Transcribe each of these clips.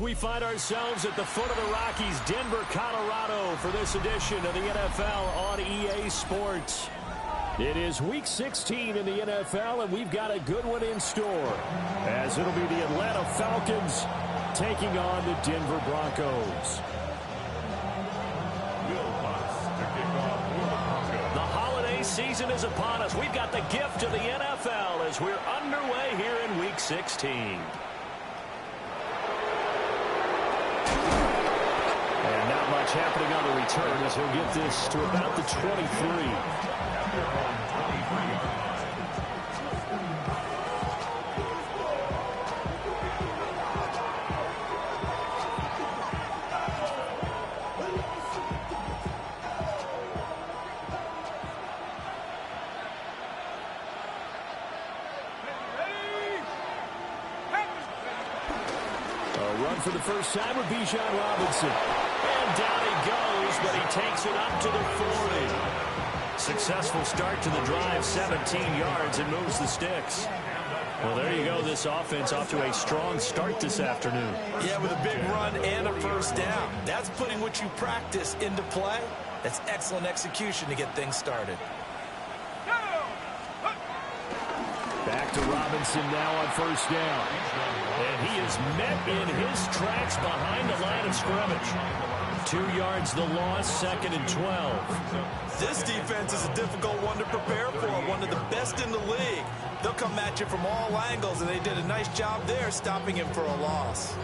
We find ourselves at the foot of the Rockies, Denver, Colorado, for this edition of the NFL on EA Sports. It is Week 16 in the NFL, and we've got a good one in store, as it'll be the Atlanta Falcons taking on the Denver Broncos. The holiday season is upon us. We've got the gift of the NFL as we're underway here in Week 16. And not much happening on the return as he'll get this to about the 23. For the first time with Bijan Robinson. And down he goes, but he takes it up to the 40. Successful start to the drive, 17 yards, and moves the sticks. Well, there you go. This offense off to a strong start this afternoon. Yeah, with a big run and a first down. That's putting what you practice into play. That's excellent execution to get things started. Back to Robinson now on first down. And he is met in his tracks behind the line of scrimmage. 2 yards the loss, 2nd and 12. This defense is a difficult one to prepare for, one of the best in the league. They'll come at you from all angles, and they did a nice job there stopping him for a loss.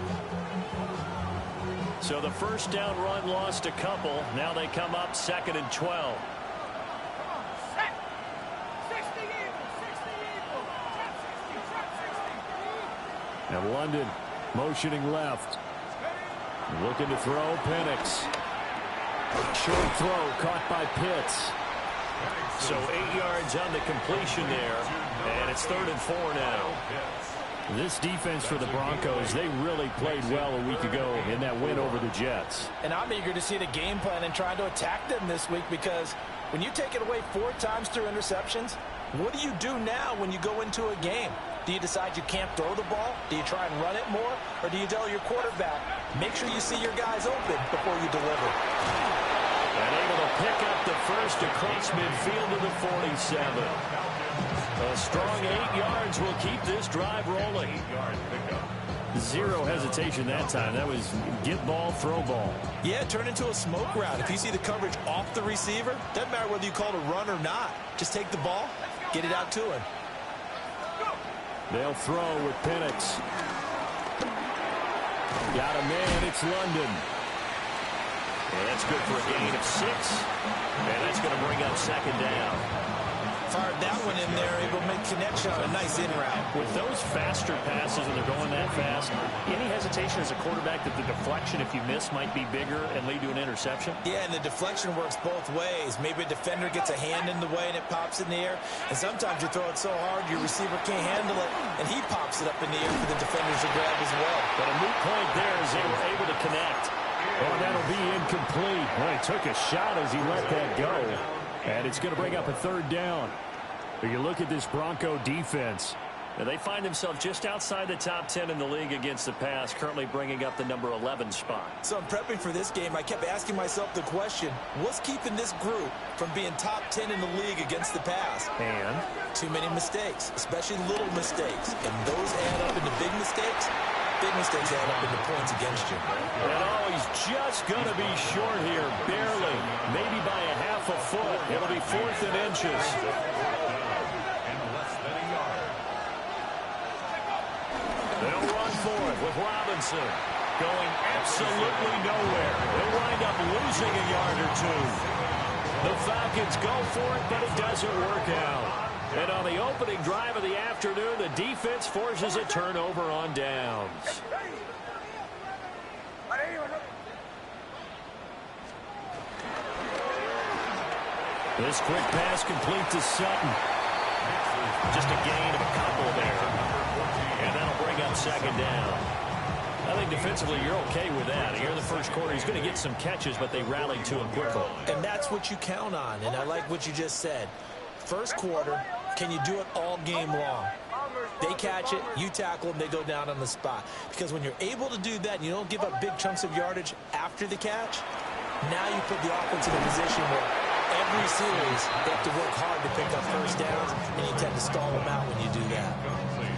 So the first down run lost a couple. Now they come up 2nd and 12. And London motioning left. Looking to throw. Penix. Short throw caught by Pitts. So 8 yards on the completion there. And it's 3rd and 4 now. This defense for the Broncos, they really played well a week ago in that win over the Jets. And I'm eager to see the game plan and trying to attack them this week, because when you take it away 4 times through interceptions, what do you do now when you go into a game? Do you decide you can't throw the ball? Do you try and run it more? Or do you tell your quarterback, make sure you see your guys open before you deliver? And able to pick up the first across midfield to the 47. A strong 8 yards will keep this drive rolling. Zero hesitation that time. That was get ball, throw ball. Yeah, turn into a smoke route. If you see the coverage off the receiver, doesn't matter whether you call it a run or not. Just take the ball, get it out to him. They'll throw with Penix. Got a man, it's London. And that's good for a gain of 6. And that's going to bring up 2nd down. Fired that one in there, able to make connection on a nice in route. With those faster passes, when they're going that fast, any hesitation as a quarterback that the deflection, if you miss, might be bigger and lead to an interception? Yeah, and the deflection works both ways. Maybe a defender gets a hand in the way and it pops in the air. And sometimes you throw it so hard your receiver can't handle it, and he pops it up in the air for the defenders to grab as well. But a moot point there as they were able to connect. Oh, that'll be incomplete. Well, he took a shot as he let that go. And it's going to bring up a 3rd down. But you look at this Bronco defense. And they find themselves just outside the top 10 in the league against the pass, currently bringing up the number 11 spot. So I'm prepping for this game. I kept asking myself the question, what's keeping this group from being top 10 in the league against the pass? And? Too many mistakes, especially little mistakes. And those add up into big mistakes. Big mistakes add up into points against you. And he's just going to be short here, barely, maybe by a half a foot. It'll be 4th and inches. They'll run for it with Robinson going absolutely nowhere. They'll wind up losing a yard or 2. The Falcons go for it, but it doesn't work out. And on the opening drive of the afternoon, the defense forces a turnover on downs. This quick pass complete to Sutton. Just a gain of a couple there. And that'll bring up 2nd down. I think defensively you're okay with that. Here in the first quarter, he's going to get some catches, but they rallied to him quickly. And that's what you count on, and I like what you just said. First quarter, can you do it all game long? They catch it, you tackle them, they go down on the spot. Because when you're able to do that and you don't give up big chunks of yardage after the catch, now you put the offense in a position where every series they have to work hard to pick up first downs, and you tend to stall them out when you do that.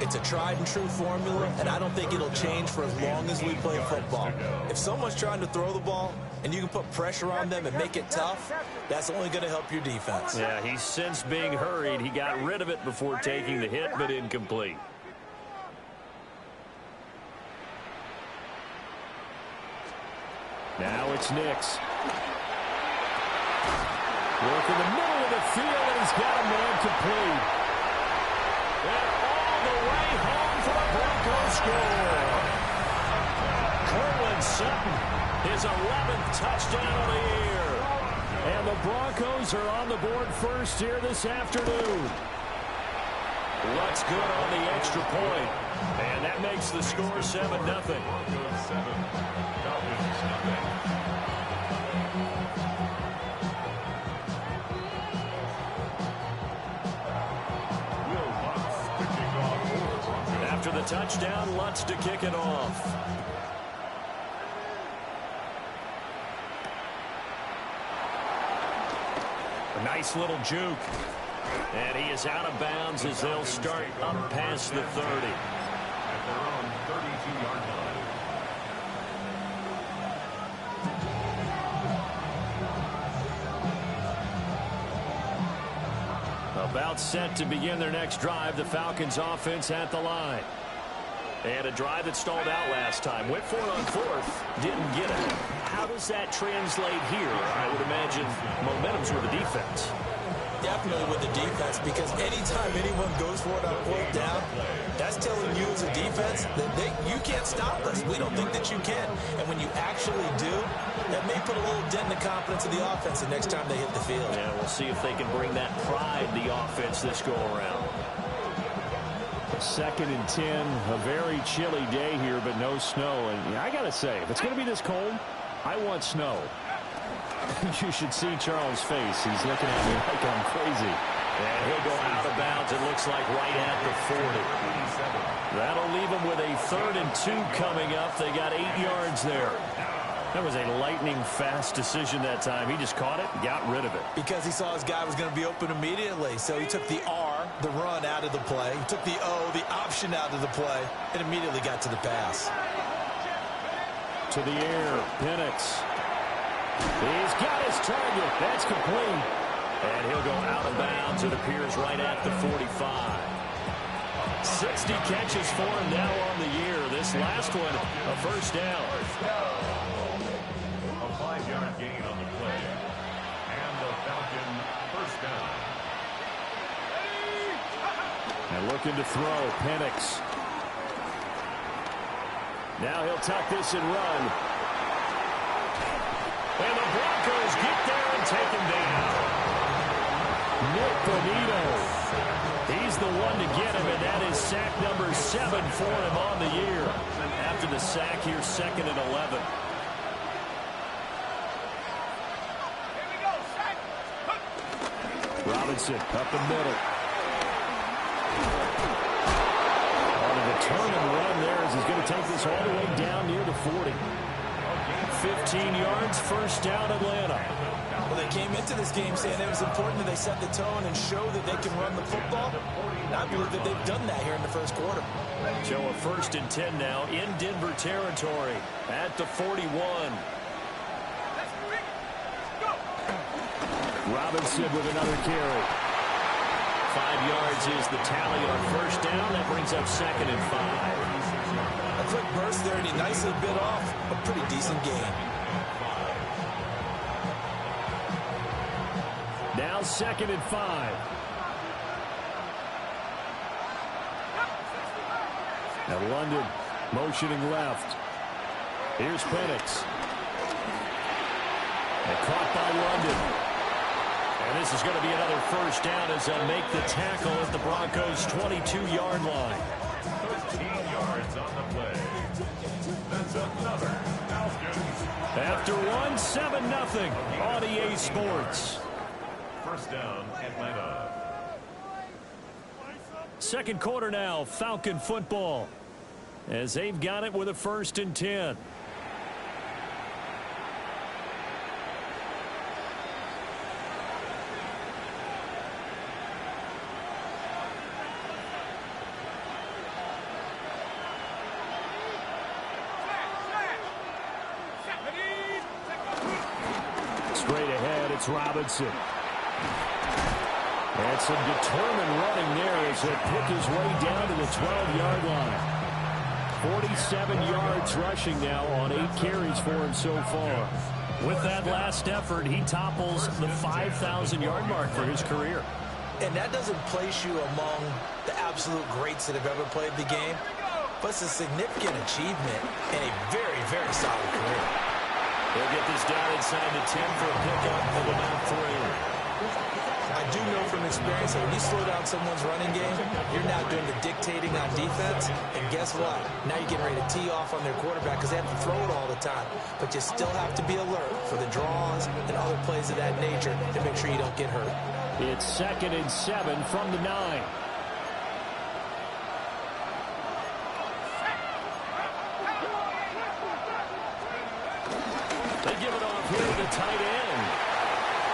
It's a tried and true formula, and I don't think it'll change for as long as we play football. If someone's trying to throw the ball and you can put pressure on them and make it tough, that's only going to help your defense. Yeah, he sensed being hurried. He got rid of it before taking the hit, but incomplete. Now it's Nix. Work in the middle of the field, and he's got a man complete. And all the way home for the Broncos score. Cortland Sutton, his 11th touchdown of the year. And the Broncos are on the board first here this afternoon. Looks good on the extra point. And that makes the score 7-0. Broncos 7, Falcons nothing. After the touchdown, Lutz to kick it off. A nice little juke. And he is out of bounds as they'll start up past the 30. At their own 32-yard line. About set to begin their next drive, the Falcons offense at the line. And a drive that stalled out last time. Went for it on fourth, didn't get it. How does that translate here? I would imagine momentum's with the defense. Definitely with the defense, because anytime anyone goes for it on fourth down, that's telling you as a defense that you can't stop us. We don't think that you can. And when you actually do, that may put a little dent in the confidence of the offense the next time they hit the field. Yeah, we'll see if they can bring that pride to the offense this go-around. 2nd and 10, a very chilly day here, but no snow. And I got to say, if it's going to be this cold, I want snow. You should see Charles' face. He's looking at me like I'm crazy. And he'll go out of bounds, it looks like, right at the 40. That'll leave him with a 3rd and 2 coming up. They got 8 yards there. That was a lightning-fast decision that time. He just caught it and got rid of it. Because he saw his guy was going to be open immediately. So he took the R, the run, out of the play. He took the O, the option, out of the play, and immediately got to the pass. To the air, Penix. He's got his target. That's complete. And he'll go out of bounds. It appears right at the 45. 60 catches for him now on the year. This last one, a first down. A 5-yard gain on the play. And the Falcon first down. And looking to throw, Penix. Now he'll tuck this and run. And the Broncos get there and take him down. Nick Bonito. He's the one to get him, and that is sack number 7 for him on the year. After the sack here, 2nd and 11. Robinson up the middle. On a determined run there as he's going to take this all the way down near the 40. 15 yards, first down, Atlanta. Well, they came into this game saying it was important that they set the tone and show that they can run the football. And I believe that they've done that here in the first quarter. So a 1st and 10 now in Denver territory at the 41. Robinson with another carry. 5 yards is the tally on first down. That brings up 2nd and 5. A quick burst there, and he nicely bit off a pretty decent gain. Now 2nd and 5. Now London motioning left. Here's Penix. And caught by London. And this is going to be another first down as they'll make the tackle at the Broncos' 22-yard line. 13 yards on the play. That's another Falcons. After one, 7-0 on EA Sports. First down, Atlanta. Second quarter now, Falcon football, as they've got it with a 1st and 10. Straight ahead, it's Robinson. And some determined running there as they pick his way down to the 12-yard line. 47 yards rushing now on 8 carries for him so far. With that last effort, he topples the 5,000-yard mark for his career. And that doesn't place you among the absolute greats that have ever played the game, but it's a significant achievement and a very, very solid career. They'll get this down inside the 10 for a pickup of about 3. I do know from experience that when you slow down someone's running game, you're now doing the dictating on defense. And guess what? Now you're getting ready to tee off on their quarterback because they have to throw it all the time. But you still have to be alert for the draws and other plays of that nature to make sure you don't get hurt. It's 2nd and 7 from the 9. They give it off here to the tight end.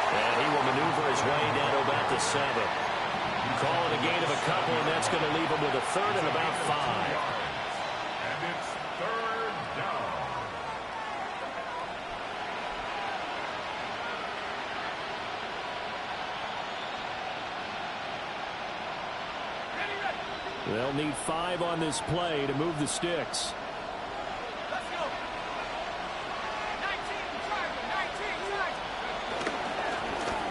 And he will maneuver his way down to about the 7. Call it a gain of a couple, and that's going to leave him with a 3rd and about 5. And it's 3rd down. They'll need 5 on this play to move the sticks.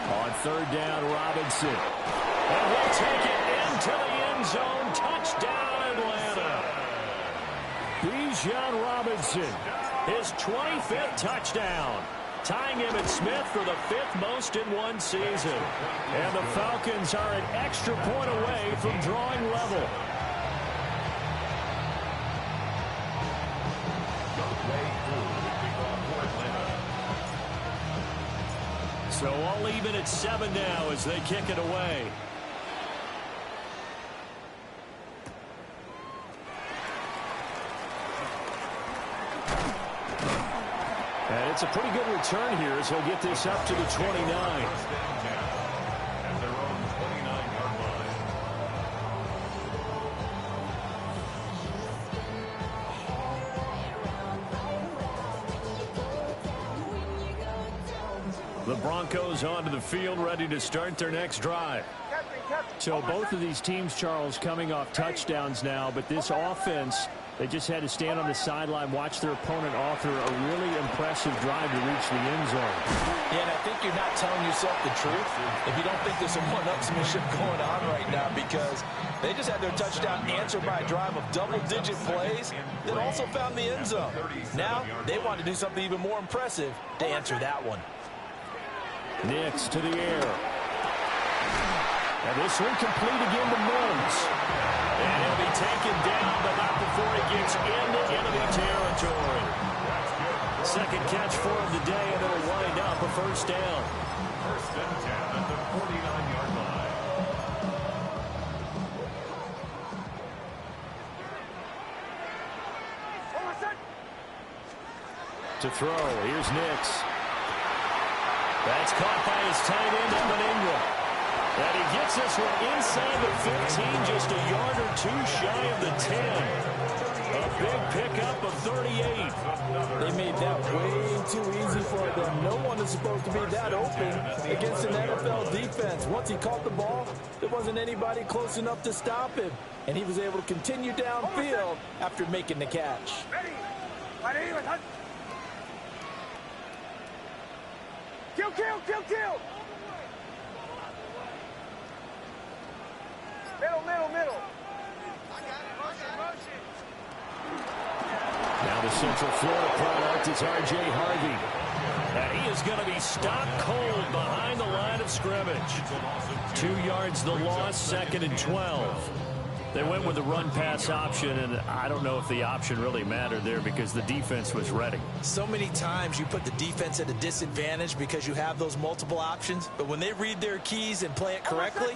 On 3rd down, Robinson. And he'll take it into the end zone. Touchdown, Atlanta. Bijan Robinson, his 25th touchdown, tying Emmitt Smith for the 5th most in one season. And the Falcons are an extra point away from drawing level. So all even at 7 now as they kick it away. And it's a pretty good return here as he'll get this up to the 29. At their own 29-yard line. The Broncos onto the field, ready to start their next drive. So both of these teams, Charles, coming off touchdowns now, but this offense, they just had to stand on the sideline, watch their opponent author a really impressive drive to reach the end zone. Yeah, and I think you're not telling yourself the truth if you don't think there's some one-upsmanship going on right now, because they just had their touchdown answered by a drive of double-digit plays that also found the end zone. Now they want to do something even more impressive to answer that one. Nix to the air. And this one complete again to Mills. And he'll be taken down, but not before he gets into enemy territory. 2nd catch for him today, and it'll wind up a 1st down. 1st and 10 at the 49-yard line. To throw, here's Nix. That's caught by his tight end, Evan Ingram. And he gets this one inside the 15, just a yard or 2 shy of the 10. A big pickup of 38. They made that way too easy for them. No one is supposed to be that open against an NFL defense. Once he caught the ball, there wasn't anybody close enough to stop him. And he was able to continue downfield after making the catch. Kill! Middle. Now the Central Florida product is R.J. Harvey. And he is going to be stopped cold behind the line of scrimmage. 2 yards the loss, 2nd and 12. They went with the run-pass option, and I don't know if the option really mattered there because the defense was ready. So many times you put the defense at a disadvantage because you have those multiple options, but when they read their keys and play it correctly,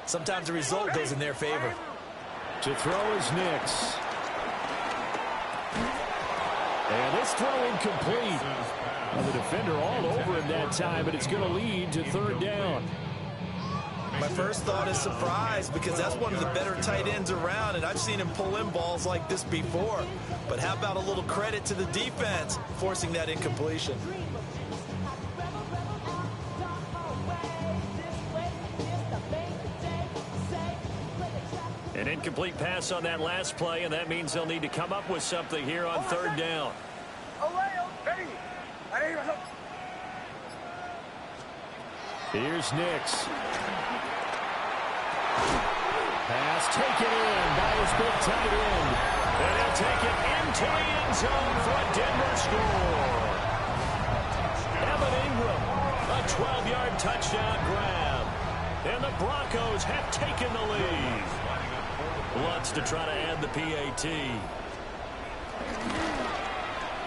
sometimes the result goes in their favor. To throw is Nix. And this throw incomplete. And the defender all over him that time, but it's going to lead to third down. My first thought is surprise, because that's one of the better tight ends around, and I've seen him pull in balls like this before. But how about a little credit to the defense forcing that incompletion? An incomplete pass on that last play, and that means they'll need to come up with something here on third down. Here's Nix. Pass taken in by his big tight end. And he'll take it into the end zone for a Denver score. Evan Ingram, a 12-yard touchdown grab. And the Broncos have taken the lead. Wants to try to add the PAT.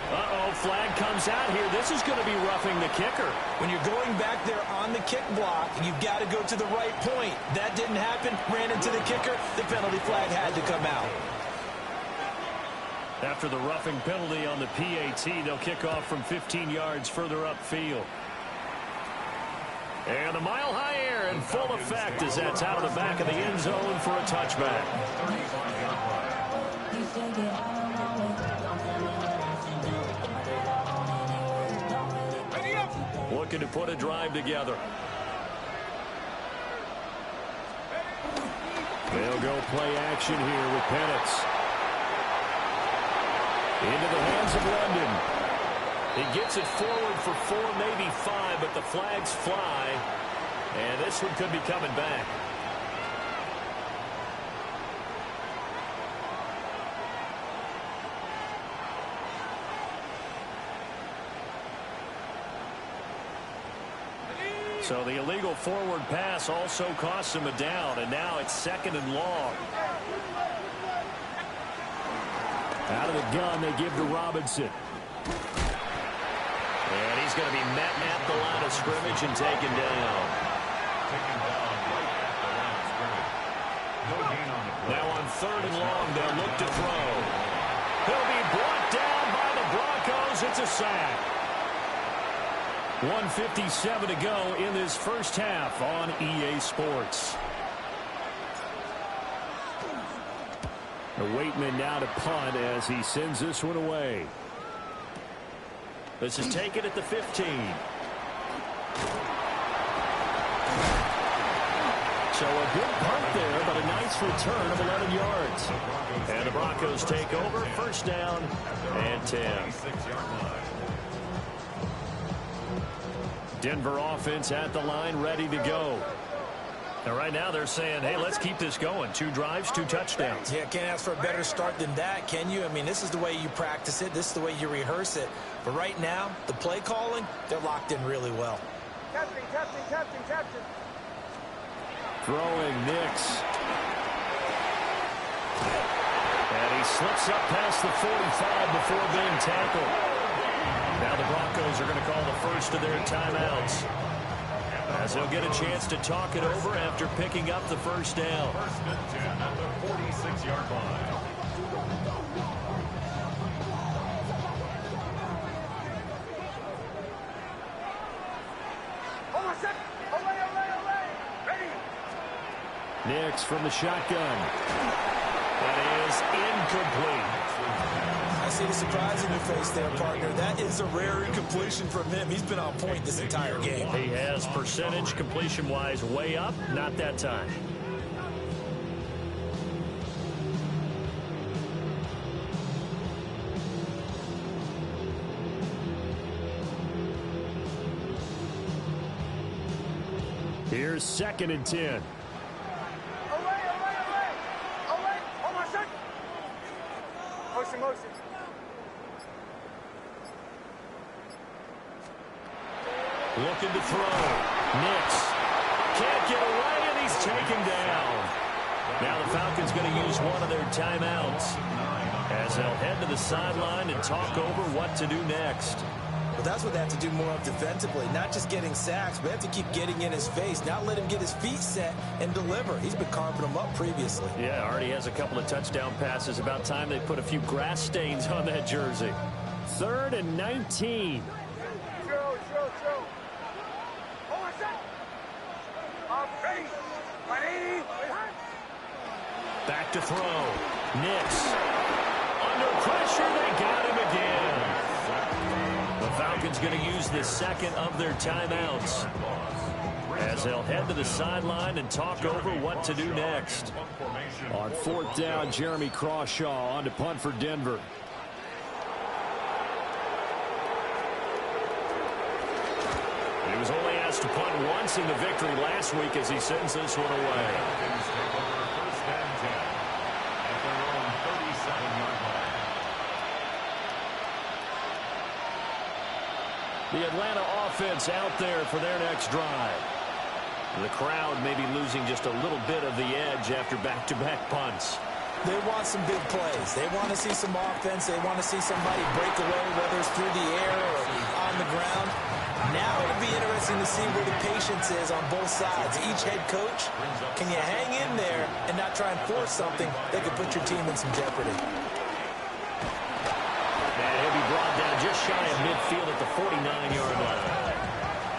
Uh-oh, flag comes out here. This is going to be roughing the kicker. When you're going back there on the kick block, you've got to go to the right point. That didn't happen. Ran into the kicker. The penalty flag had to come out. After the roughing penalty on the PAT, they'll kick off from 15 yards further upfield. And the mile-high air in full effect as that's out of the back of the end zone for a touchback. Looking to put a drive together. They'll go play action here with Penix. Into the hands of London. He gets it forward for 4, maybe 5, but the flags fly. And this one could be coming back. So the illegal forward pass also costs him a down, and now it's 2nd and long. Out of the gun, they give to Robinson. And he's going to be met at the line of scrimmage and taken down. Now on 3rd and long, they'll look to throw. He'll be brought down by the Broncos. It's a sack. 1:57 to go in this first half on EA Sports. The Waitman now to punt as he sends this one away. This is taken at the 15. So a good punt there, but a nice return of 11 yards. And the Broncos take over, 1st down and 10. Denver offense at the line, ready to go. And right now they're saying, hey, let's keep this going. 2 drives, 2 touchdowns. Yeah, can't ask for a better start than that, can you? I mean, this is the way you practice it. This is the way you rehearse it. But right now, the play calling, they're locked in really well. Captain. Throwing Nix. And he slips up past the 45 before being tackled. Now the Broncos are going to call the first of their timeouts, as they'll get a chance to talk it over after picking up the 1st down. 1st and 10 at the 46-yard line. Nix from the shotgun. That is incomplete. I see the surprise in your face there, partner. That is a rare incompletion from him. He's been on point this entire game. He has percentage completion-wise way up, not that time. Here's 2nd and 10. Motion. Looking to throw. Nix can't get away, and he's taken down. Now the Falcons going to use one of their timeouts as they'll head to the sideline and talk over what to do next. Well, that's what they have to do more of defensively. Not just getting sacks, but they have to keep getting in his face. Not let him get his feet set and deliver. He's been carving them up previously. Yeah, already has a couple of touchdown passes. About time they put a few grass stains on that jersey. 3rd and 19. Back to throw. Nix. Under pressure, they got him again. The Falcons going to use the second of their timeouts as they'll head to the sideline and talk over what to do next. On 4th down, Jeremy Crawshaw on to punt for Denver. He was only asked to punt once in the victory last week as he sends this one away. The Atlanta offense out there for their next drive. The crowd may be losing just a little bit of the edge after back-to-back punts. They want some big plays. They want to see some offense. They want to see somebody break away, whether it's through the air or on the ground. Now it'll be interesting to see where the patience is on both sides. Each head coach, can you hang in there and not try and force something that could put your team in some jeopardy? And he'll be brought down just shy of midfield at the 49-yard line.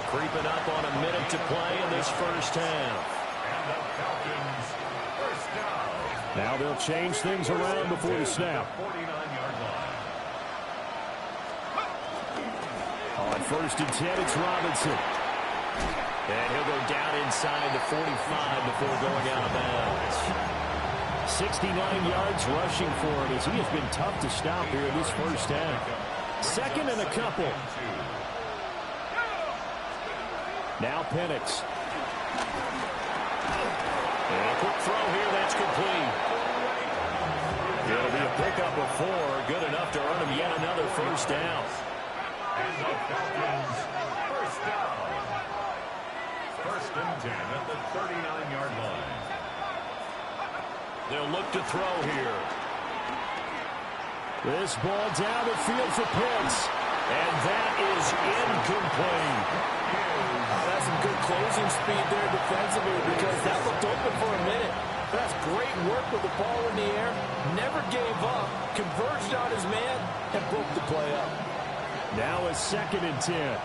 Creeping up on a minute to play in this first half. Now they'll change things around before the snap. On 1st and 10, it's Robinson. And he'll go down inside the 45 before going out of bounds. 69 yards rushing for him as he has been tough to stop here in this first half. 2nd and a couple. Now Penix. And a quick throw here, that's complete. It'll be a pickup of 4, good enough to earn him yet another first down. And the Falcons, first down. 1st and 10 at the 39-yard line. They'll look to throw here. This ball down the field for Pitts. And that is incomplete. That's some good closing speed there defensively because that looked open for a minute. That's great work with the ball in the air. Never gave up. Converged on his man and broke the play up. Now a 2nd and 10.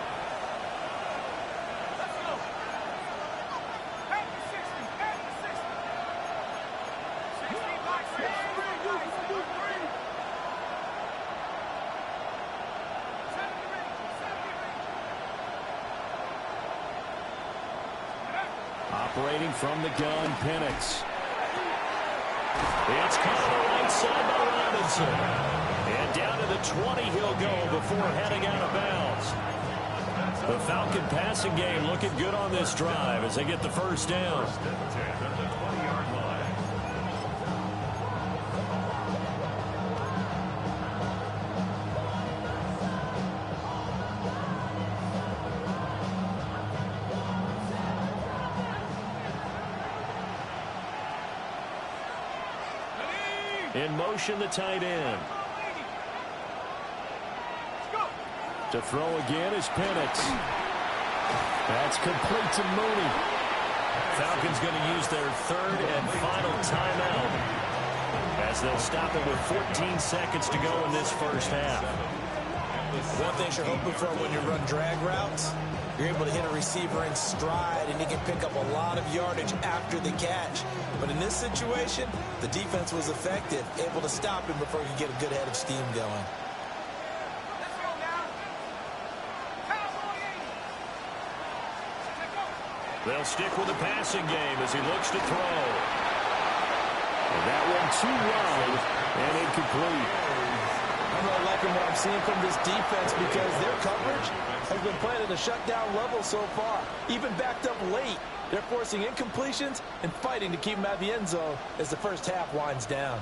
Operating from the gun, Penix. It's caught on the right side by Robinson. And down to the 20 he'll go before heading out of bounds. The Falcon passing game looking good on this drive as they get the first down. In motion, the tight end. To throw again is Penix. That's complete to Mooney. Falcons going to use their 3rd and final timeout as they'll stop it with 14 seconds to go in this first half. One thing you're hoping for when you run drag routes, you're able to hit a receiver in stride and he can pick up a lot of yardage after the catch. But in this situation, the defense was effective, able to stop him before he could get a good head of steam going. They'll stick with the passing game as he looks to throw. And that one too wide and incomplete. I'm not liking what I'm seeing from this defense because their coverage has been playing at a shutdown level so far. Even backed up late, they're forcing incompletions and fighting to keep them out of the end zone as the first half winds down.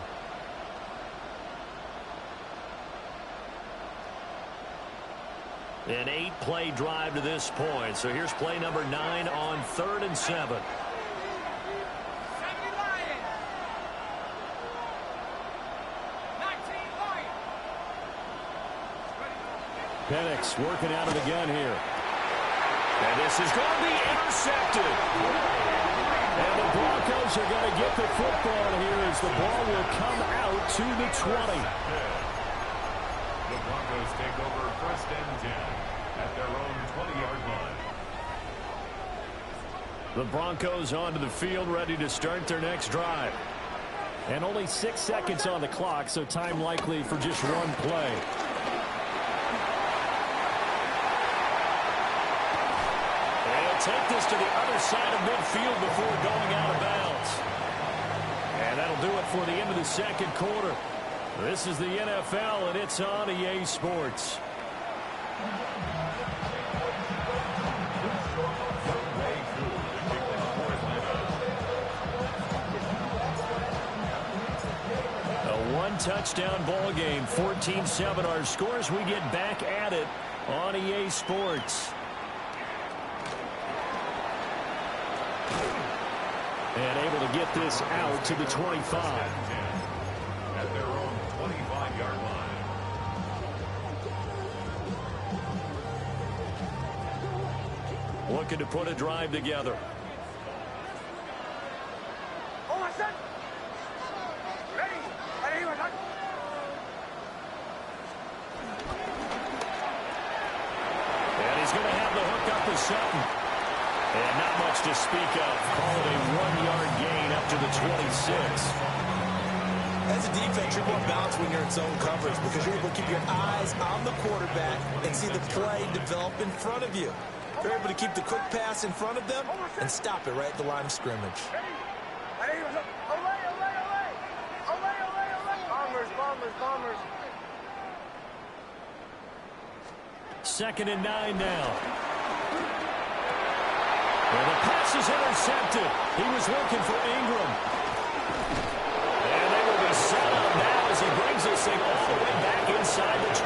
An 8-play drive to this point. So here's play number 9 on 3rd and 7. Penix working out of the gun here. And this is going to be intercepted. And the Broncos are going to get the football here as the ball will come out to the 20. The Broncos take over 1st and 10 at their own 20-yard line. The Broncos onto the field, ready to start their next drive. And only 6 seconds on the clock, so time likely for just one play. Take this to the other side of midfield before going out of bounds. And that'll do it for the end of the second quarter. This is the NFL, and it's on EA Sports. A one-touchdown ball game, 14-7 our scores. We get back at it on EA Sports. And able to get this out to the 25. At their own 25-yard line. Looking to put a drive together. Oh, my son. Ready. Ready, my son. And he's going to have the hook up to Sutton. And not much to speak of. Call it a 1-yard gain up to the 26. As a defense, you're more balanced when you're in zone coverage because you're able to keep your eyes on the quarterback and see the play develop in front of you. You're able to keep the quick pass in front of them and stop it right at the line of scrimmage. Ready, my son. Olay, olay, olay. Olay, olay, olay. Bombers, bombers, bombers. 2nd and 9 now. Well, the pass is intercepted. He was looking for Ingram. And they will be set up now as he brings this thing all the way back inside the 20.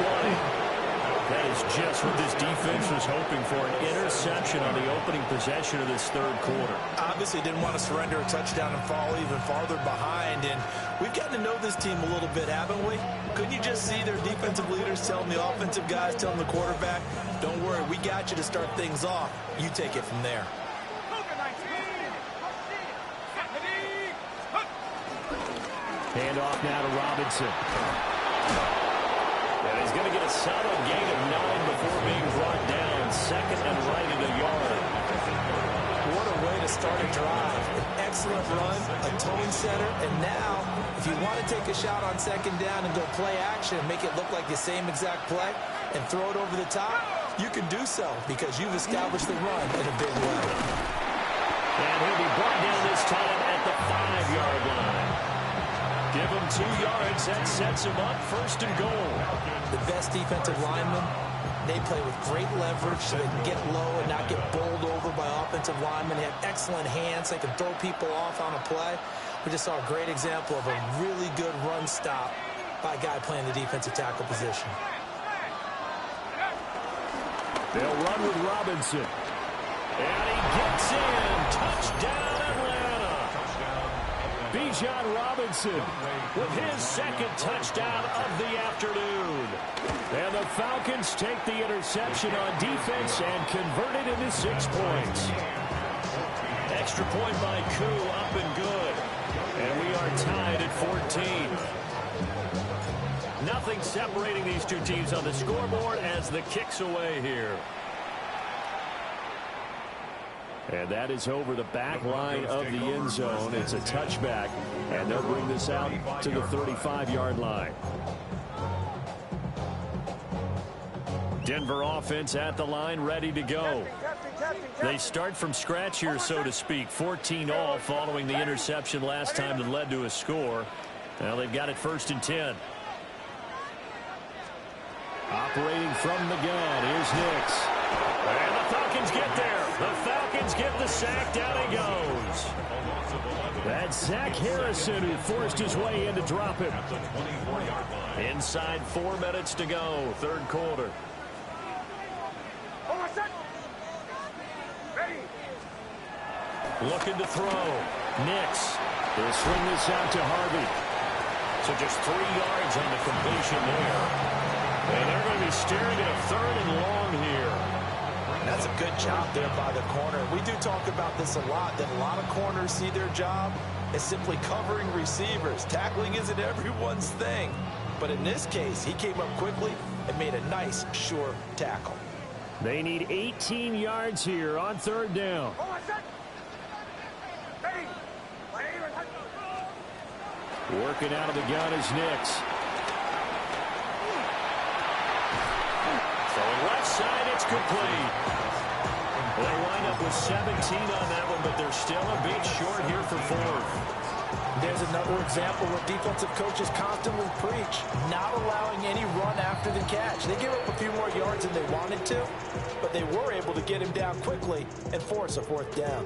That is just what this defense was hoping for, an interception on the opening possession of this third quarter. Obviously didn't want to surrender a touchdown and fall even farther behind. And we've gotten to know this team a little bit, haven't we? Couldn't you just see their defensive leaders telling the offensive guys, telling the quarterback, don't worry, we got you to start things off. You take it from there. Hand off now to Robinson. And he's going to get a solid gain of 9 before being brought down. 2nd and right at a yard. What a way to start a drive. An excellent run, a tone setter, and now, if you want to take a shot on 2nd down and go play action and make it look like the same exact play and throw it over the top, you can do so because you've established the run in a big way. And he'll be brought down this time at the 5-yard line. Give him 2 yards. That sets him up 1st and goal. The best defensive linemen, they play with great leverage so they can get low and not get bowled over by offensive linemen. They have excellent hands. They can throw people off on a play. We just saw a great example of a really good run stop by a guy playing the defensive tackle position. They'll run with Robinson. And he gets in. Touchdown, Atlanta. Bijan Robinson with his 2nd touchdown of the afternoon. And the Falcons take the interception on defense and convert it into 6 points. Extra point by Koo, up and good. And we are tied at 14. Nothing separating these two teams on the scoreboard as the kick's away here. And that is over the back line of the end zone. It's a touchback, and they'll bring this out to the 35-yard line. Denver offense at the line, ready to go. They start from scratch here, so to speak. 14-all following the interception last time that led to a score. Now they've got it 1st and 10. Operating from the gun, here's Nix. And the Falcons get there. The Falcons get the sack. Down he goes. That's Zach Harrison who forced his way in to drop him. Inside 4 minutes to go, third quarter. Looking to throw. Nix. They'll swing this out to Harvey. So just 3 yards on the completion there. And they're going to be staring at a 3rd and long here. That's a good job there by the corner. We do talk about this a lot, that a lot of corners see their job as simply covering receivers. Tackling isn't everyone's thing. But in this case, he came up quickly and made a nice, sure tackle. They need 18 yards here on 3rd down. Working out of the gun is Nix. Throwing left side, it's complete. They wind up with 17 on that one, but they're still a bit short here for 4th. There's another example where defensive coaches constantly preach, not allowing any run after the catch. They gave up a few more yards than they wanted to, but they were able to get him down quickly and force a 4th down.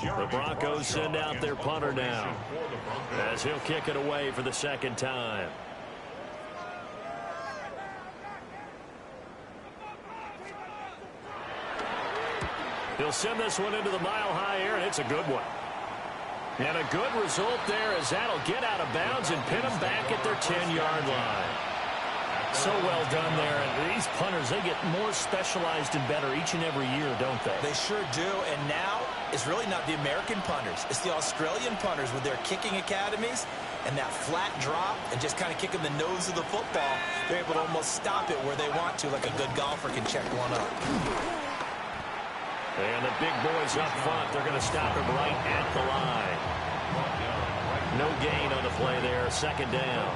The Broncos send out their punter now, as he'll kick it away for the 2nd time. He'll send this one into the mile-high air, and it's a good one. And a good result there, as that'll get out of bounds and pin them back at their 10-yard line. So well done there. And these punters, they get more specialized and better each and every year, don't they? They sure do. And now it's really not the American punters. It's the Australian punters with their kicking academies and that flat drop and just kind of kicking the nose of the football. They're able to almost stop it where they want to, like a good golfer can check one up. And the big boys up front, they're going to stop him right at the line. No gain on the play there, 2nd down.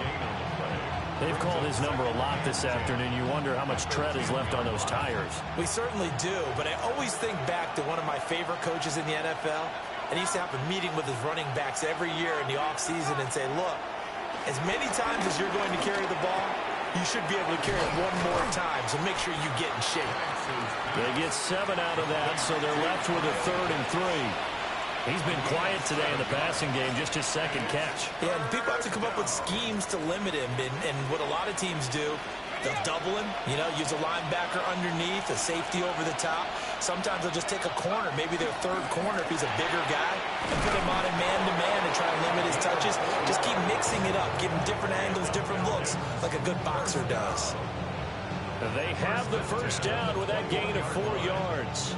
They've called his number a lot this afternoon. You wonder how much tread is left on those tires. We certainly do, but I always think back to one of my favorite coaches in the NFL, and he used to have a meeting with his running backs every year in the offseason and say, look, as many times as you're going to carry the ball, you should be able to carry it one more time, so make sure you get in shape. They get 7 out of that, so they're left with a 3rd and 3. He's been quiet today in the passing game, just his 2nd catch. Yeah, and people have to come up with schemes to limit him, and what a lot of teams do, they'll double him, use a linebacker underneath, a safety over the top. Sometimes they'll just take a corner, maybe their 3rd corner if he's a bigger guy, and put him on a man-to-man and try and limit his touches. Just keep mixing it up, give him different angles, different looks, like a good boxer does. They have the 1st down with that gain of 4 yards.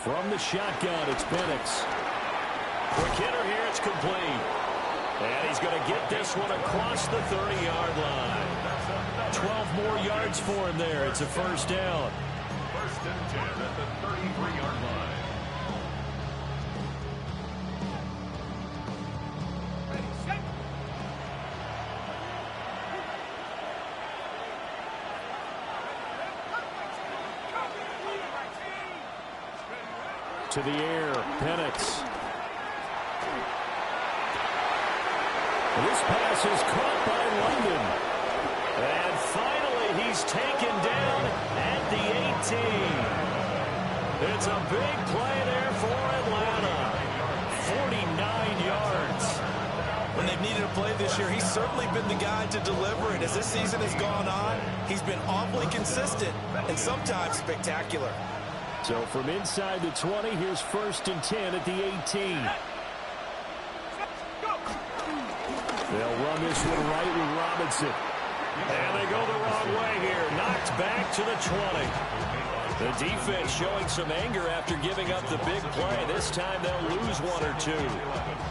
From the shotgun, it's Penix. Quick hitter here, it's complete. And he's going to get this one across the 30-yard line. 12 more yards for him there. It's a 1st down. 1st and 10 at the 33-yard line. To the air, Penix. This pass is caught by London. And finally, he's taken down at the 18. It's a big play there for Atlanta. 49 yards. When they've needed a play this year, he's certainly been the guy to deliver it. As this season has gone on, he's been awfully consistent and sometimes spectacular. So from inside the 20, here's 1st and 10 at the 18. They'll run this one right with Robinson. And they go the wrong way here. Knocked back to the 20. The defense showing some anger after giving up the big play. This time they'll lose 1 or 2.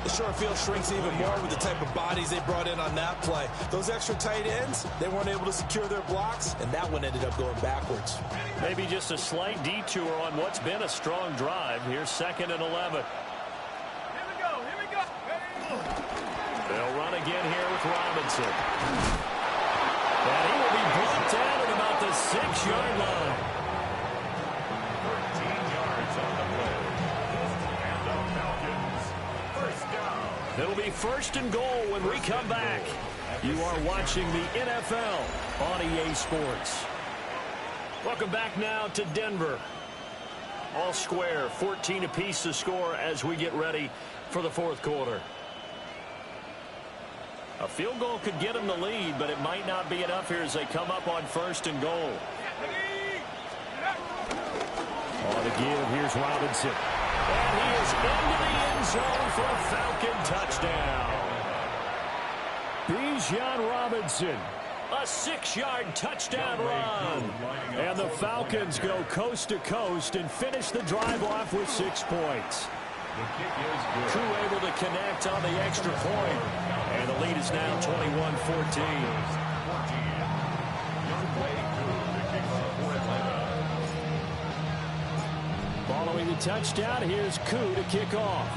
The short field shrinks even more with the type of bodies they brought in on that play. Those extra tight ends, they weren't able to secure their blocks, and that one ended up going backwards. Maybe just a slight detour on what's been a strong drive. Here's 2nd and 11. Here we go. They'll run again here with Robinson. And he will be brought down at about the 6-yard line. 13 yards on the play. And the Falcons, 1st down. It'll be first and goal when we come back. You are watching the NFL on EA Sports. Welcome back now to Denver. All square, 14 apiece to score as we get ready for the fourth quarter. A field goal could get them the lead, but it might not be enough here as they come up on first and goal. On the give, here's Robinson. And he is into the end zone for a Falcon touchdown. Bijan Robinson, a 6-yard touchdown run. And the Falcons go coast to coast and finish the drive off with 6 points. Crew able to connect on the extra point. And the lead is now 21-14. Following the touchdown, here's Koo to kick off.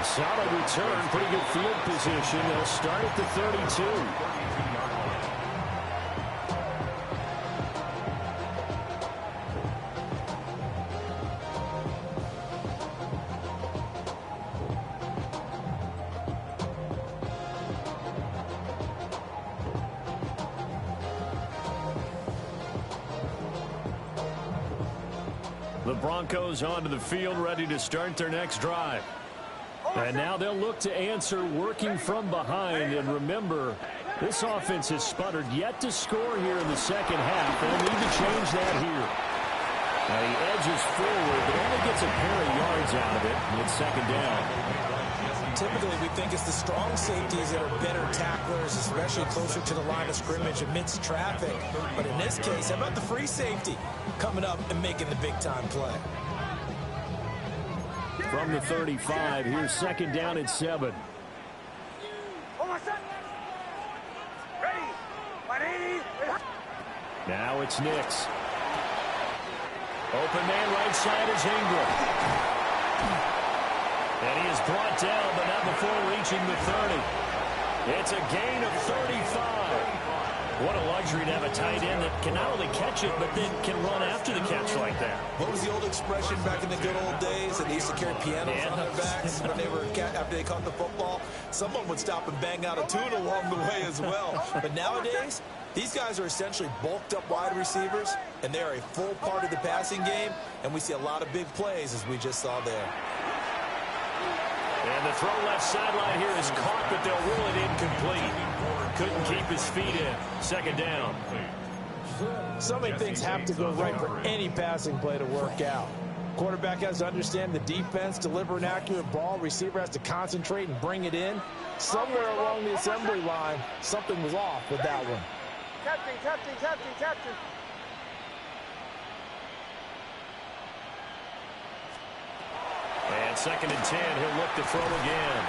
Solid return, pretty good field position. They'll start at the 32. The Broncos onto the field, ready to start their next drive. And now they'll look to answer working from behind. And remember, this offense has sputtered yet to score here in the second half. They'll need to change that here. Now he edges forward, but only gets a pair of yards out of it. And it's second down. Typically, we think it's the strong safeties that are better tacklers, especially closer to the line of scrimmage amidst traffic. But in this case, how about the free safety coming up and making the big-time play? From the 35, here's second down and 7. Now it's Nix. Open man right side is Ingram. And he is brought down, but not before reaching the 30. It's a gain of 35. What a luxury to have a tight end that can not only catch it, but then can run after the catch like that. What was the old expression back in the good old days that they used to carry pianos on their backs when they were after they caught the football? Someone would stop and bang out a tune along the way as well. But nowadays, these guys are essentially bulked up wide receivers, and they are a full part of the passing game, and we see a lot of big plays as we just saw there. And the throw left sideline here is caught, but they'll rule it incomplete. Couldn't keep his feet in. Second down. So many things have to go right for any passing play to work out. Quarterback has to understand the defense, deliver an accurate ball. Receiver has to concentrate and bring it in. Somewhere along the assembly line, something was off with that one. Captain. And second and 10, he'll look to throw again.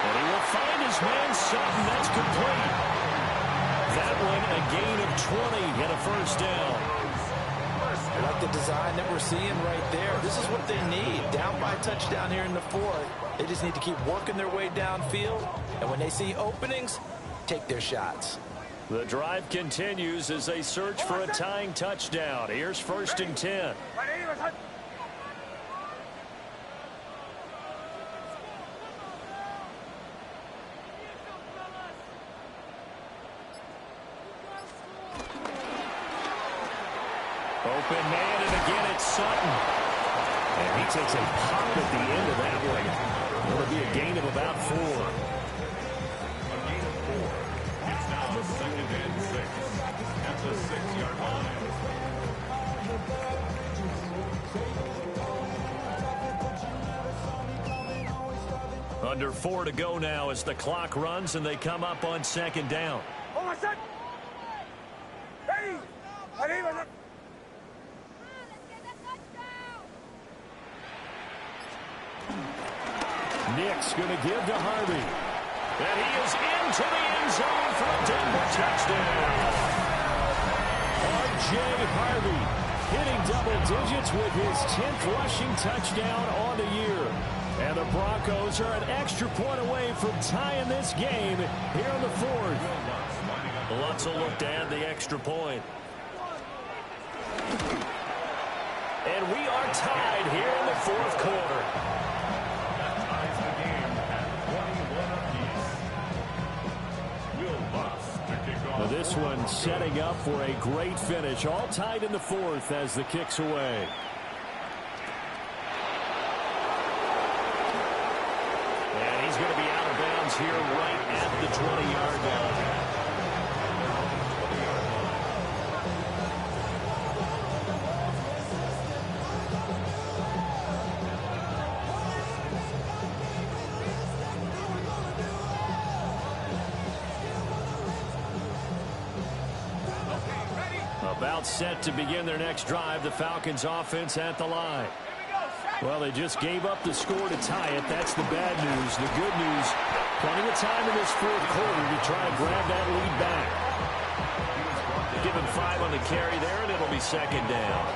And he will find his man Sutton. That's complete. That one a gain of 20 and a first down. I like the design that we're seeing right there. This is what they need. Down by a touchdown here in the fourth. They just need to keep working their way downfield. And when they see openings, take their shots. The drive continues as they search for a tying touchdown. Here's first and 10. Open man, and again it's Sutton. And he takes a pop at the end of that one. It'll be a gain of about 4. A gain of 4. It's now second and 6 at the 6-yard line. Under 4 to go now as the clock runs and they come up on second down. Nick's going to give to Harvey. And he is into the end zone for a Denver touchdown. R.J. Harvey hitting double digits with his 10th rushing touchdown on the year. And the Broncos are an extra point away from tying this game here in the fourth. Lutz will look to add the extra point. tied here in the fourth quarter. That ties the game at 21 apiece. Will Buss to kick off. Now this one setting up for a great finish. All tied in the fourth as the kick's away. And he's going to be out of bounds here right at the 20-yard line. About set to begin their next drive, the Falcons offense at the line. Well, they just gave up the score to tie it. That's the bad news. The good news, plenty of time in this fourth quarter to try to grab that lead back. Give him 5 on the carry there, and it'll be second down.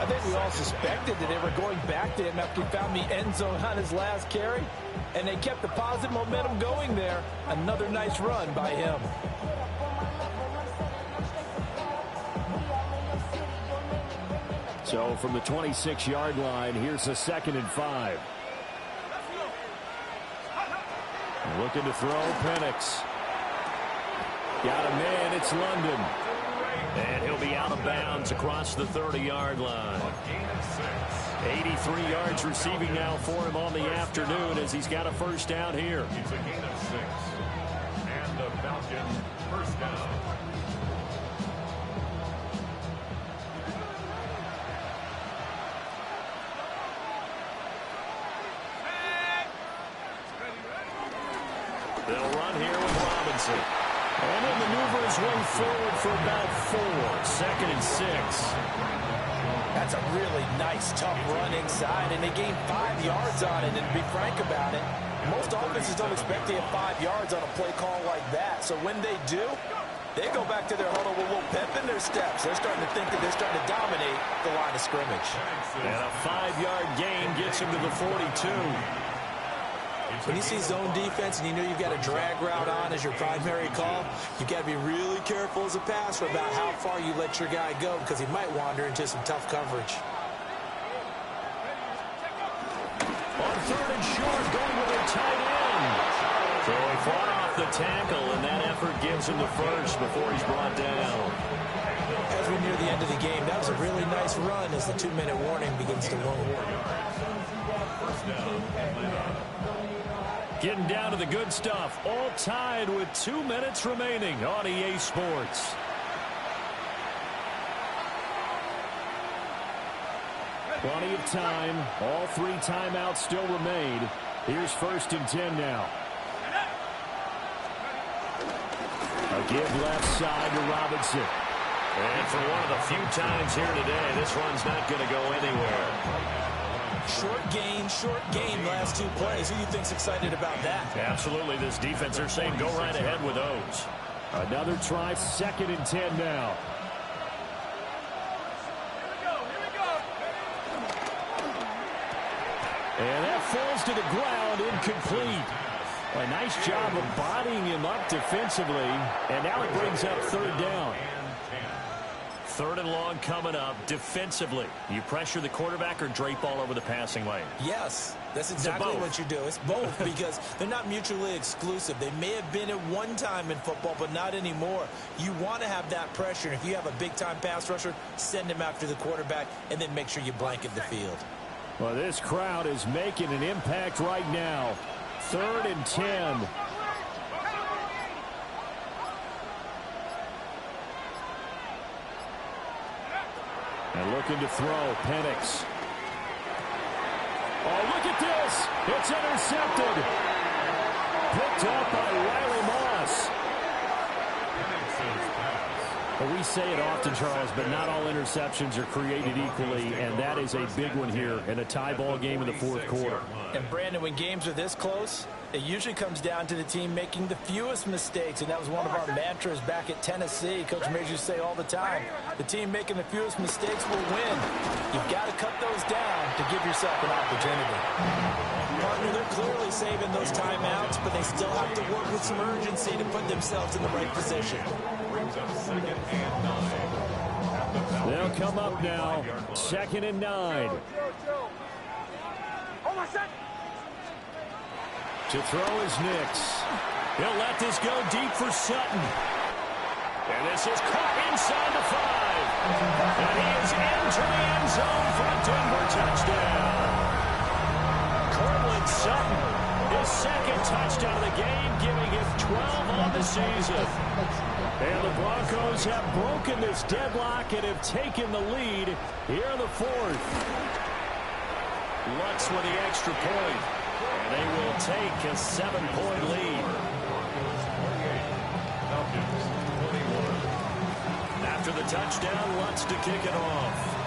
I think we all suspected that they were going back to him after he found the end zone on his last carry, and they kept the positive momentum going there. Another nice run by him. So from the 26-yard line, here's a 2nd and 5. Looking to throw, Penix. Got him in, it's London. And he'll be out of bounds across the 30-yard line. 83 yards receiving now for him on the afternoon as he's got a first down here. It's a gain of 6. And the Falcons first down. They'll run here with Robinson. And he'll maneuver his way forward for about 4. 2nd and 6. That's a really nice, tough run inside, and they gained 5 yards on it. And to be frank about it, most offenses don't expect to get 5 yards on a play call like that. So when they do, they go back to their huddle with a little pep in their steps. They're starting to think that they're starting to dominate the line of scrimmage. And a 5-yard gain gets him to the 42. When you see zone defense and you know you've got a drag route on as your primary call, you've got to be really careful as a passer about how far you let your guy go because he might wander into some tough coverage. On 3rd and short, going with a tight end. So he fought off the tackle, and that effort gives him the first before he's brought down. As we near the end of the game, that was a really nice run as the 2-minute warning begins to loom. Getting down to the good stuff. All tied with 2 minutes remaining on EA Sports. Plenty of time. All 3 timeouts still remain. Here's 1st and 10 now. A give left side to Robinson. And for one of the few times here today, this run's not going to go anywhere. Short gain last 2 plays. Who do you think's excited about that? Absolutely. This defense, they're saying go right ahead with those. Another try, 2nd and 10 now. And that falls to the ground, incomplete. A nice job of bodying him up defensively, and now it brings up 3rd down. 3rd and long coming up defensively. You pressure the quarterback or drape all over the passing lane? Yes, that's exactly what you do. It's both because they're not mutually exclusive. They may have been at one time in football, but not anymore. You want to have that pressure. And if you have a big-time pass rusher, send him after the quarterback, and then make sure you blanket the field. Well, this crowd is making an impact right now. 3rd and 10. And looking to throw, Penix. Oh, look at this. It's intercepted. Picked up by Riley Moss. Well, we say it often, Charles, but not all interceptions are created equally, and that is a big one here in a tie ball game in the 4th quarter. And, Brandon, when games are this close, it usually comes down to the team making the fewest mistakes, and that was one of our mantras back at Tennessee. Coach Mays used to say all the time, the team making the fewest mistakes will win. You've got to cut those down to give yourself an opportunity. Partner, they're clearly saving those timeouts, but they still have to work with some urgency to put themselves in the right position. Brings up 2nd and 9 at the They'll come up now. 2nd and 9. To throw is Nix. He'll let this go deep for Sutton. And this is caught inside the 5. And he is into the end zone for a Denver touchdown. Cortland Sutton, his 2nd touchdown of the game, giving him 12 on the season. And the Broncos have broken this deadlock and have taken the lead here in the 4th. Lutz with the extra point. And they will take a 7-point lead. After the touchdown, Lutz to kick it off.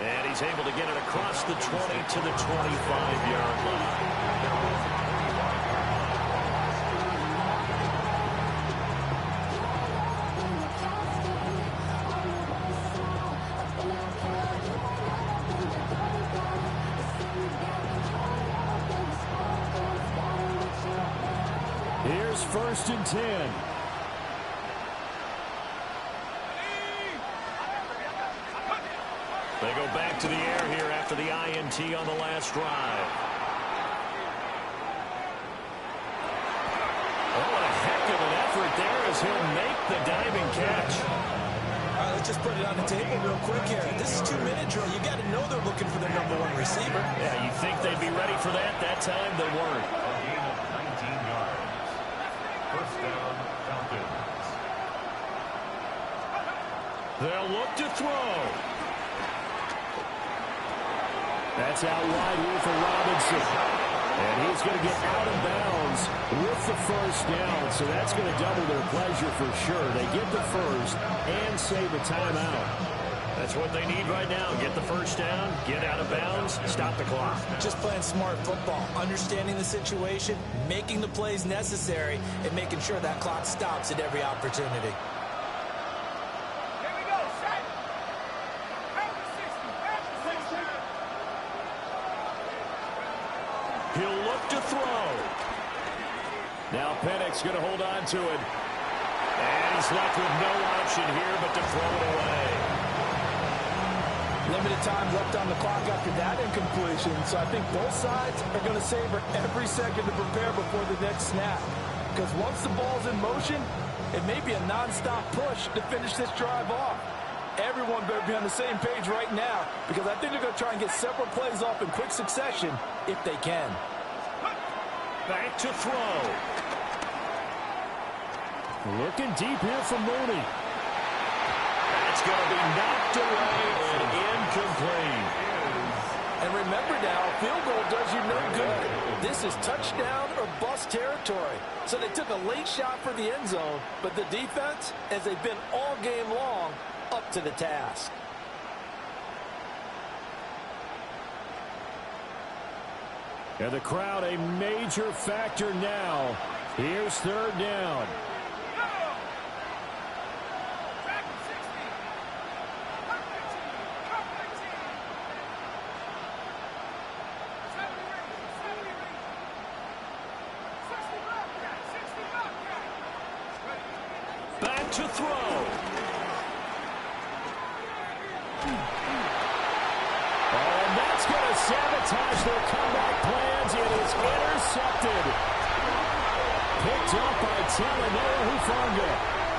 And he's able to get it across the 20 to the 25-yard line. Here's 1st and 10. They go back to the air here after the INT on the last drive. Oh, what a heck of an effort there as he'll make the diving catch. All right, let's just put it on the table real quick here. This is 2-minute drill. You got to know they're looking for their #1 receiver. Yeah, you think they'd be ready for that? That time they weren't. A gain of 19 yards. 1st down, Falcons. They'll look to throw. That's out wide here for Robinson. And he's going to get out of bounds with the 1st down. So that's going to double their pleasure for sure. They get the 1st and save a timeout. That's what they need right now. Get the 1st down, get out of bounds, stop the clock. Just playing smart football, understanding the situation, making the plays necessary, and making sure that clock stops at every opportunity. He'll look to throw. Now Penix going to hold on to it. And he's left with no option here but to throw it away. Limited time left on the clock after that incompletion, so I think both sides are going to savor every second to prepare before the next snap. Because once the ball's in motion, it may be a non-stop push to finish this drive off. Everyone better be on the same page right now, because I think they're going to try and get several plays off in quick succession if they can. Back to throw. Looking deep here for Mooney. That's going to be knocked away and incomplete. And remember now, field goal does you no good. This is touchdown or bust territory. So they took a late shot for the end zone, but the defense, as they've been all game long, up to the task. And the crowd a major factor now. Here's 3rd down. Back to throw. And that's going to sabotage their comeback plans. It is intercepted. Picked up by Talanoa Hufanga.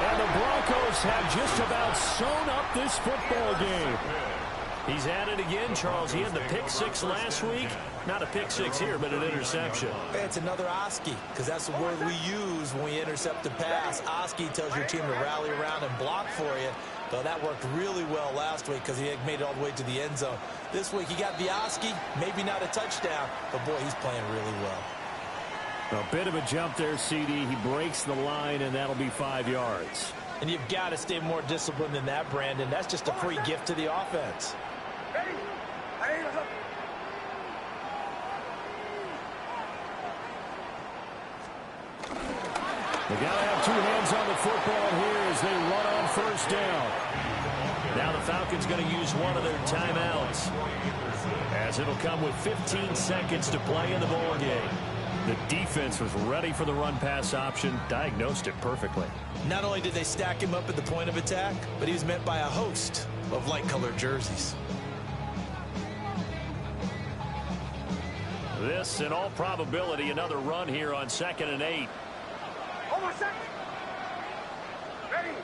And the Broncos have just about sewn up this football game. He's at it again, Charles. He had the pick 6 last week. Not a pick 6 here, but an interception. It's another Oski, because that's the word we use when we intercept a pass. Oski tells your team to rally around and block for you. Though that worked really well last week because he had made it all the way to the end zone. This week he got the Oski, maybe not a touchdown, but boy, he's playing really well. A bit of a jump there, CD. He breaks the line, and that'll be 5 yards. And you've got to stay more disciplined than that, Brandon. That's just a free gift to the offense. They got to have 2 hands on the football here as they run on 1st down. Now the Falcons going to use one of their timeouts, as it'll come with 15 seconds to play in the ball game. The defense was ready for the run-pass option, diagnosed it perfectly. Not only did they stack him up at the point of attack, but he was met by a host of light-colored jerseys. This, in all probability, another run here on 2nd and 8. Hold on a second. Ready.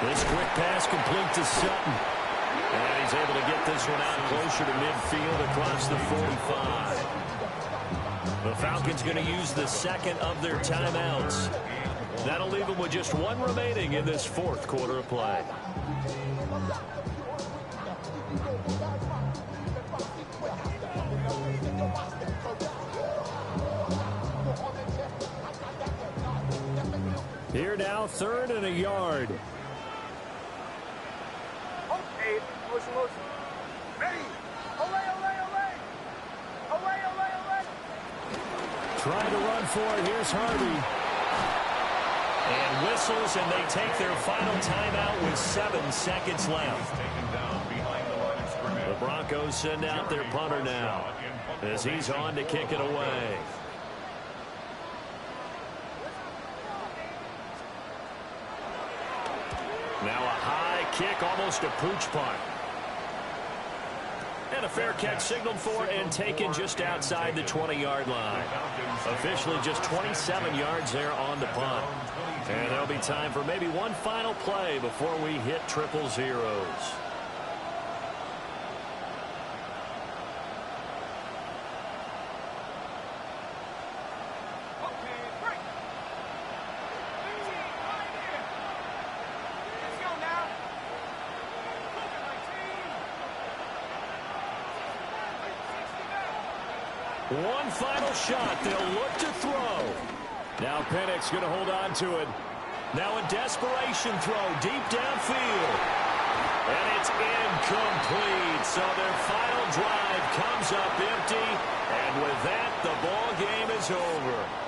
This quick pass complete to Sutton. And he's able to get this one out closer to midfield across the 45. The Falcons going to use the second of their timeouts. That'll leave them with just one remaining in this fourth quarter of play. Here now, 3rd and a yard. Okay, motion. Ready. Olay. Trying to run for it. Here's Harvey. And whistles, and they take their final timeout with 7 seconds left. The Broncos send out their punter now as he's on to kick it away. Now a high kick, almost a pooch punt. And a fair catch signaled for and taken just outside the 20-yard line. Officially just 27 yards there on the punt. And there'll be time for maybe one final play before we hit triple zeros. One final shot. They'll look to throw. Now Penix going to hold on to it. Now a desperation throw deep downfield. And it's incomplete. So their final drive comes up empty. And with that, the ball game is over.